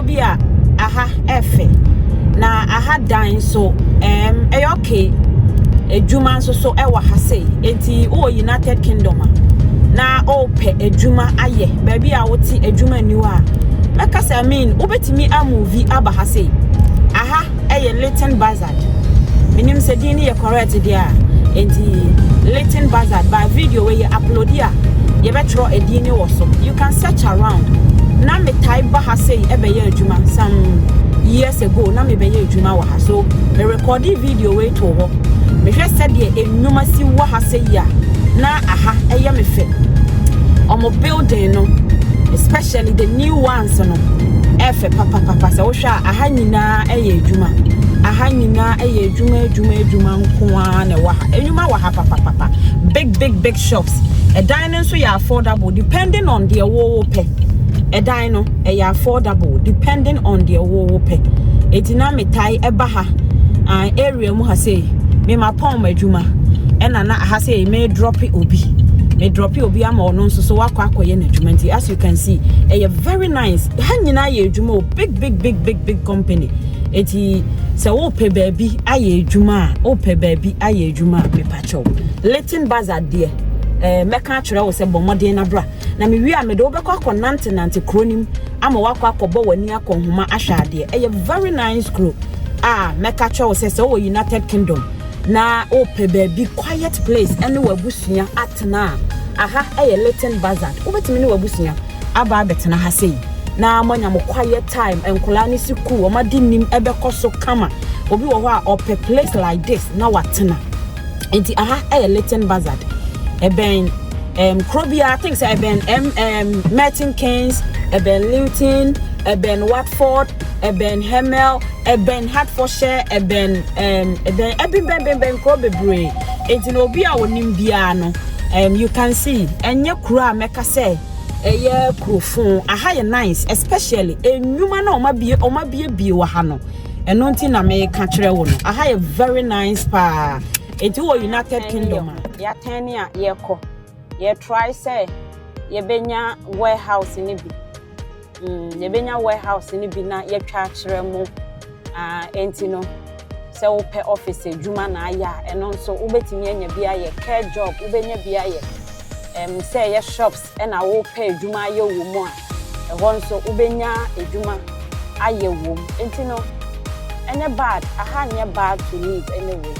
Krobia, aha, efe. Na aha dan so, okay. Ejuma so ewa hase. Enti, United Kingdom. Na pe ejuma aye. Baby, I would see ejuma niwa. Because I mean, ubetimi a movie aba hase. Aha, Leighton Buzzard. Minim se dini ye correct dia. Enti Leighton Buzzard by video where you upload ya. You betro a dini also. You can search around. Na me type bahase ebe ye juma some years ago. Na me be ye juma waha. So me recording video way to ho. Me just said ye enuma si wahase ya. Na aha eye me fe. Omo building no, especially the new ones no. Efe papa se wo hwa aha nyina eye juma. Aha nyina eye juma nkoa na wa ha. Enyuma wa ha papa. Big shops. A dine so ya affordable depending on the wo pe. A dine ya affordable depending on the wo pe. Etina metai eba ha. Area mu ha say me ma pon adwuma. Ena na ha say me drop it obi. Me drop it obi ama ono so wakwa akoye na adwuma. As you can see, very nice. Ha nyina ye adwuma big company. Eti se wo pe baby aye adwuma o pe baby aye adwuma me pacho Leighton Buzzard de meka kire wo se bomode na bra na me wi a me de obekọ nante kronim ama wakọ akọbọ wani akọhoma ahwade very nice crew meka kire wo se wo United Kingdom na o pe baby quiet place ene wabusua atena aha Leighton Buzzard obetimi ne wabusua aba betena ha sei na manya mo quiet time enkola ni siku o ma dinim ebekọ so kama obi wo ho a ope place like this na watena enti aha Leighton Buzzard Krobia things Merton Keynes Luton Watford Hemel Hertfordshire Krobebre enti no obi a wonim bia no you can see enye kura meka say eye krofon aha ye nice especially enwuma na omabie wa ha no eno nti na me ka kire wo no aha ye very nice pa enti wo United Kingdom ya tani a ye ko ye try say ye benya warehouse ni bi ye benya warehouse ni bi na ye twa kire mo enti no se wo pe office adwuma na aya eno nso ubetimi anya bia ye care job ubenya bia ye say your shops and I will pay Juma yo woman. A one so ubenya a Juma aye wom. Intino any bad, aha bad to live anyway.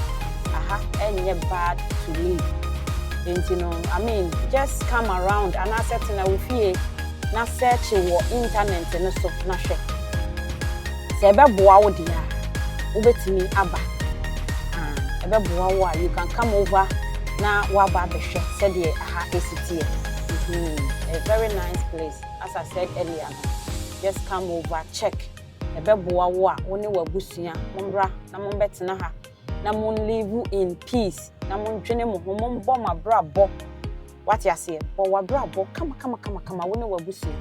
Aha any bad to live. Intino, I mean, just come around and I said na we fear na search your internet and so na share. Sebe boa dia ubetimi aba. Ebe boa you can come over. Na waba beshe said ye aha ACT. A very nice place. As I said earlier, just come over, check. Ebeboa wa woni wabusia mombra na mombetena ha na mon live in peace na mon twene mo ho mombo mabrabo. What you say? Bo wabrabo kama woni wabusia.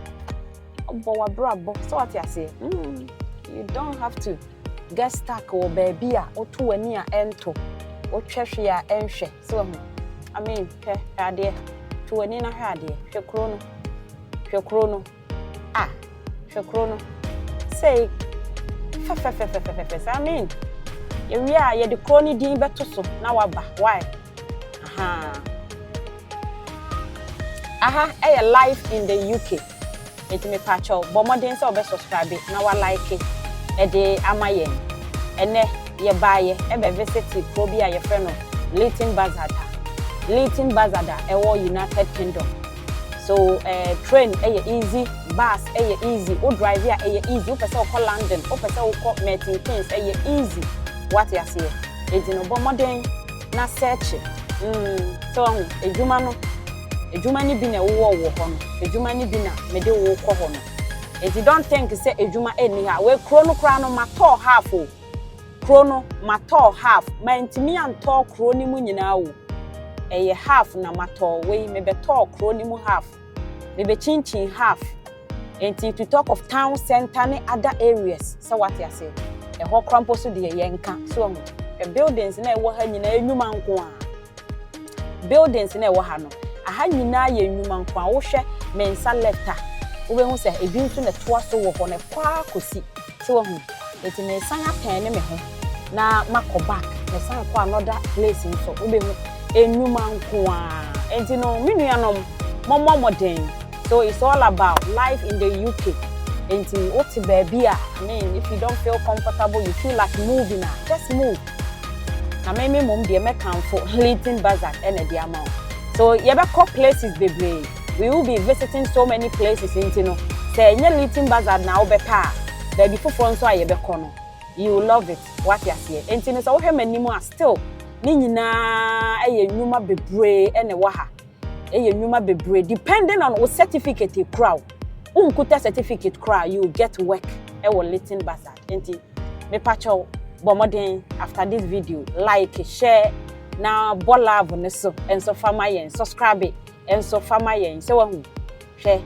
Bo wabrabo so what you say? You don't have to get stuck or baby a otu wani a ento. O twehwe ya enhwe so I mean ade to wani na hade hwekro no hwekro no say I mean we are ye de kroni din beto so na waba why live in the UK it me pacho but modern so be subscribe na wa like e de amayen ene ye buy visit Krobia ye friend no Leighton Buzzard United Kingdom so train easy bus easy o drive here easy o person call London o person call Merton Keynes easy what you say e no bo modern na search so ejuma ni bi na wo ho no ejuma ni bi na me de wo kɔ ho no if you don't think say ejuma eni ha we kra no mato half o krono mato half mantimi anto kroni mu nyina wo half na mato we me beto kroni mu half me be chinchin half and to talk of town center and other areas so what you say ho krampo so de yenka so buildings na wo ha nyina enwuma nko a buildings na wo ha no aha nyina ye enwuma nko a wo hwe mensa left ube hu say ebi nso na toa so wo ho na kwa kosi ti wo hu eti me san apen ne me ho na mako back me san kwa another place nso ube hu enuma nko a enti no me nuanom momo modern. So it's all about life in the UK. Enti oti baby a I mean if you don't feel comfortable, you feel like moving, just move. Na me mom de me kan for Leighton Buzzard and the amount. So you be call places bebre. We will be visiting so many places into no. Say nye Leighton Buzzard na obe pa. Baby foforo nso aye be kono. You will love it. What you see. Enti no so wo hwe manimu a still ni nyina eye nwuma bebre ene wa ha. Eye nwuma bebre depending on what certificate you crowd. Unkuta certificate crowd you get work e wo Leighton Buzzard. Enti me pacho bomodin after this video like share na bola so and so fama yen subscribe and so fama yen se wa hu hwe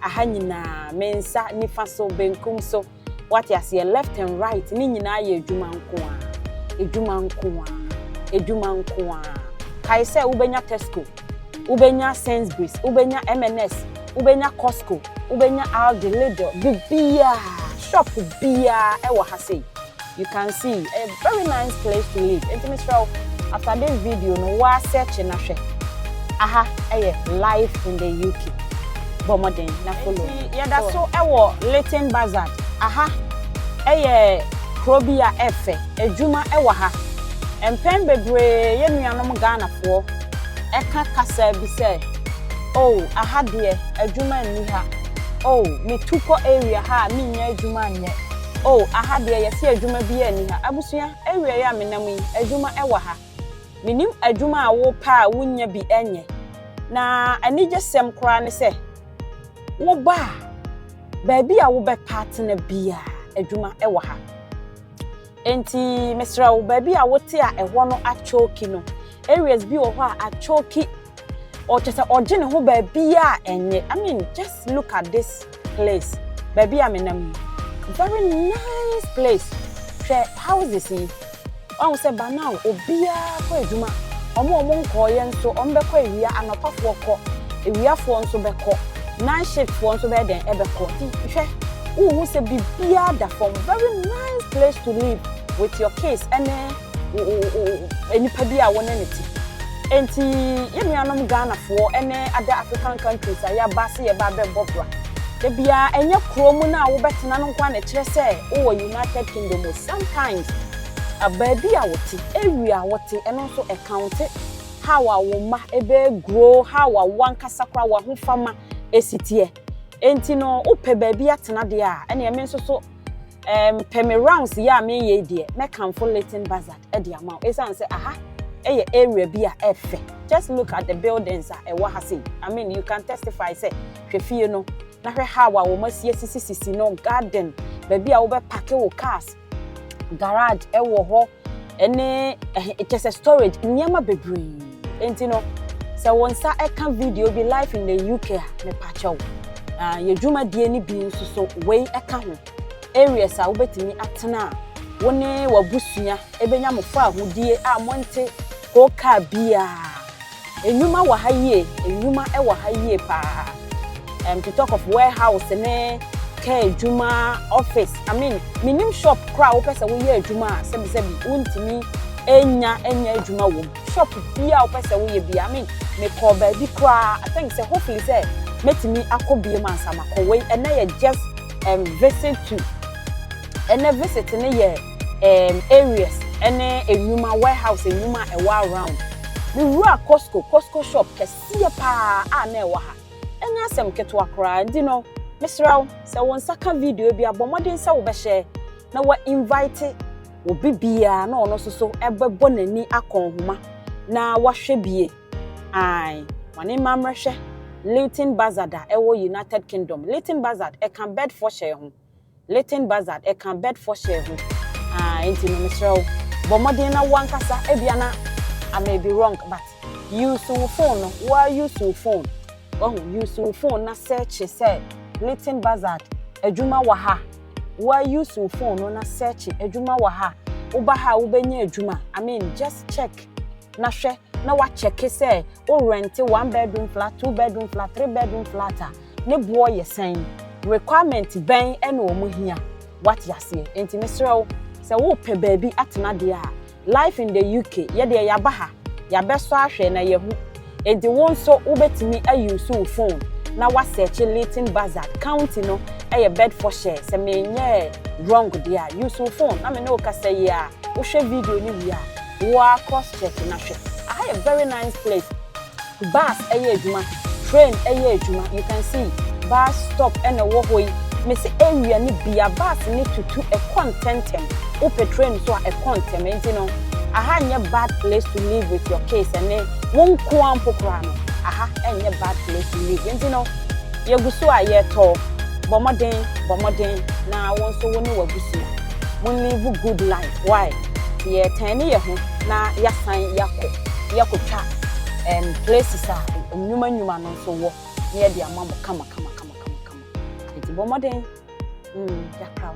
ahanyina mensa nifa so benkum so what you see left and right ni nyina ye edwuma nko a kai se ubenya Tesco ubenya Sainsbury's ubenya M&S ubenya Costco ubenya Aldi Lidl bibia shop bia ewa hase. You can see a very nice place to live. Intimate after this video no wa search na hwe aha life in the UK bomodin na follow yada so ewo Leighton Buzzard aha krobia efe edwuma ewa ha empen bebre ye nuanom Ghana fo eka kasa bi se oh aha de edwuma ni ha oh metuko area ha mi nya edwuma nye oh aha de ye se edwuma bi ani ha abusua area ya menam yi edwuma ewa ha minim edwuma a wo pa wunya bi enye na ani jesem kra ne se wo ba baby a wo be partner bia edwuma ewa ha enti mesra wo baby a wo te a eho no achoki no areas bi wo ho a achoki or just origin ho baby a enye. I mean just look at this place baby a menam very nice place. How is this? I say ba now obia ko eduma omo nko ye nso ombe ko ewia anopafo ko ewiafo nso be ko night shift fo nso be den ebe ko hwe who say bibia da from very nice place to live with your kids and anybody a wona neti enti ye nuanom Ghana fo ene other African countries aya base ye ba be bobra de bia enye kromu na wo betena no kwa na kire se wo United Kingdom sometimes a baby a wote area wote eno so account how a woma ebe grow how a wankasa kwa wa ho fama esitie enti no upe baby atena de a ene ye menso so pemi rounds ya me ye de me kan for Leighton Buzzard e de amount esan say aha eye area bi a efe just look at the buildings a ewa ha say I mean you can testify say hwefie no na hwe how a wo masie sisi no garden baby a wo be park wo cars garage ewo ho ene it is a storage nyama bebre enti no se wonsa eka video bi life in the UK me pacho ye dwuma die ni bi nso so we eka ho areas a wo betimi atena woni wabusua ebenya mofo ahodie a monte ko ka bia enwuma wa haye enwuma e wa haye pa to talk of warehouse ne ke juma office I mean minim shop kra wo pese wo ye adwuma sebi untimi enya adwuma wo shop bia wo pese wo ye bia I mean me call baby kra I think say hopefully say metimi akobie mansama ko we and na ye just visit to and visit ne ye areas and enwuma warehouse enwuma e wa around me rua Costco shop kesiye pa a na e wa ha enya asem keto akra ndi no Mr. Se won saka video bi abomodin se wo be share na wa invite obi bia na ono so ebebo nani akonhoma na wa hwe bie ai wane mamrehwe Leighton Buzzard ewo United Kingdom Leighton Buzzard e kan Bedfordshire ho Leighton Buzzard e kan Bedfordshire ho enti no Mr. bomodin na wankasa ebia na I may be wrong but use your phone no wa use your phone use your phone na search say Leighton Buzzard adwuma wa ha wa use your phone no na search adwuma wa ha uba ha ubenya adwuma I mean just check na hwe na wa check say o rent 1 bedroom flat 2 bedroom flat 3 bedroom flat ne boy ye sen requirement ben ene omo hia what yase enti mesrew se wo pe baabi atena de a life in the UK ye de yaba ha yabeso ahwe na yehu enti won so wo betimi ayuse wo phone na wa search Leighton Buzzard county no Bedfordshire se menye wrong there use wo phone na me no kasa ye a wo hwe video ni wi a wo cross check na hwe a very nice place bus adwuma train adwuma you can see bus stop and a wo me say area ni bia bus ni tutu e contentem wo pe train so a contem enti no aha nye bad place to live with your case and won ko ampokra no aha enye bad place to live enti no yeguso a ye to bomoden na won so woni wagusu mon live good life why ye tani ye ho na yasan yakotwa places a nyuma no so wo ne de amamo kama enti bomoden yakra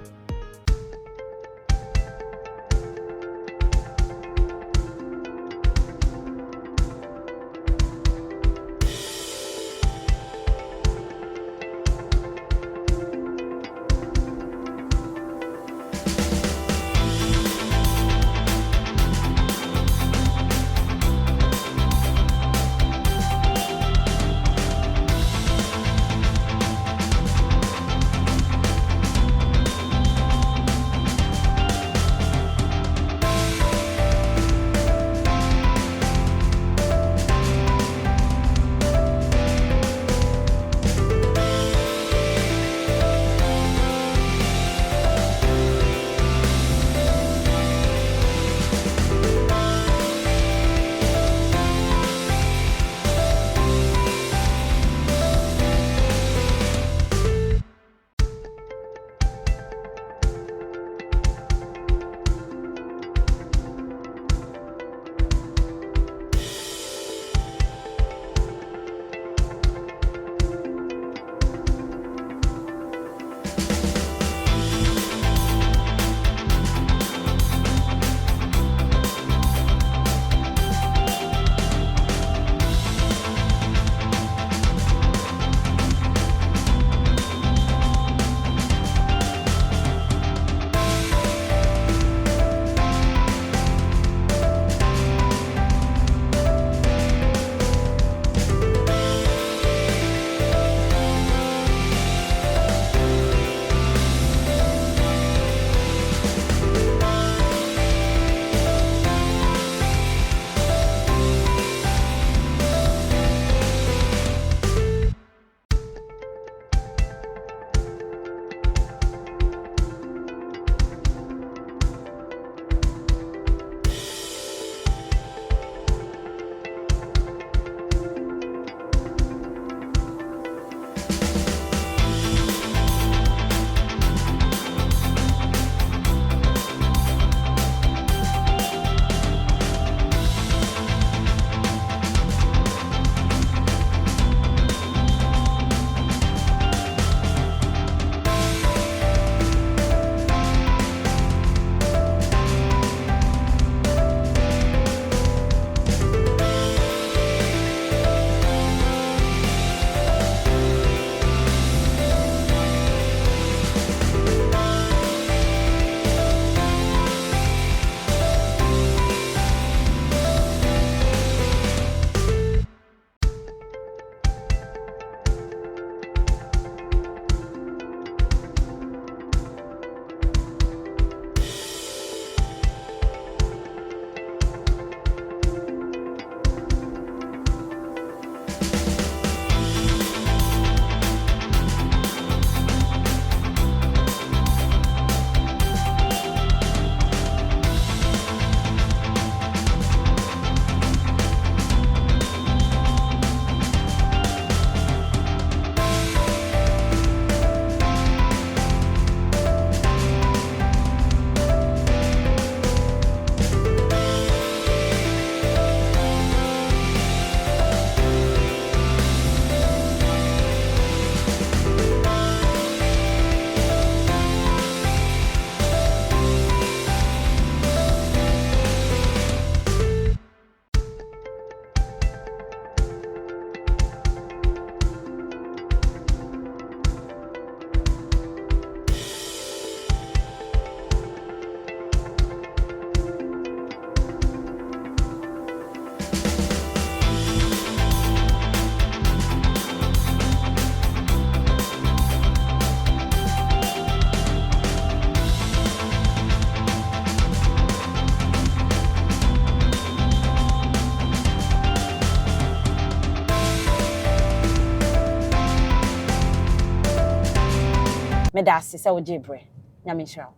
me da ase se wo je bre nyame nhyira wo